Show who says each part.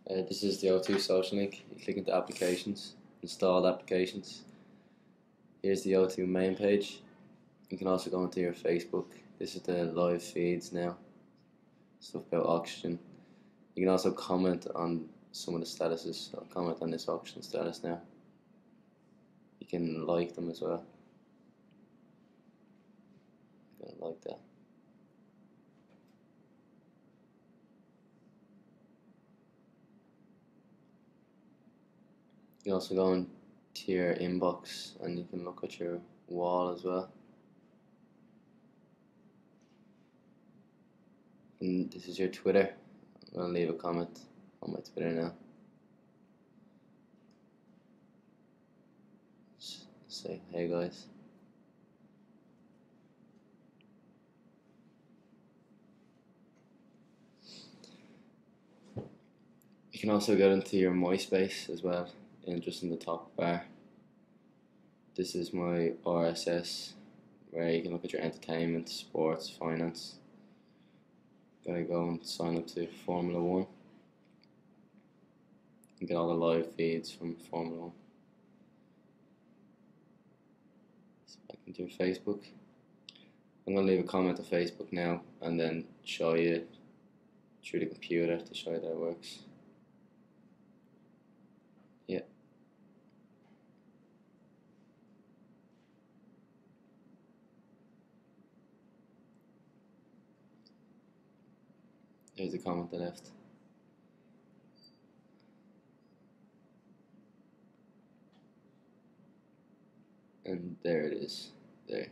Speaker 1: This is the O2 social link. You click into applications, installed applications. Here's the O2 main page. You can also go into your Facebook. This is the live feeds now. Stuff about oxygen. You can also comment on some of the statuses. I'll comment on this oxygen status now. You can like them as well. I'm gonna like that. You can also go into your inbox and you can look at your wall as well. And this is your Twitter. I'm gonna leave a comment on my Twitter now. Just say hey guys. You can also go into your MySpace as well, and just in the top bar. This is my RSS, where you can look at your entertainment, sports, finance. Gotta go and sign up to Formula One. You get all the live feeds from Formula One. So back into your Facebook. I'm gonna leave a comment on Facebook now, and then show you through the computer to show you that it works. Yeah. There's a comment I left. And there it is. There.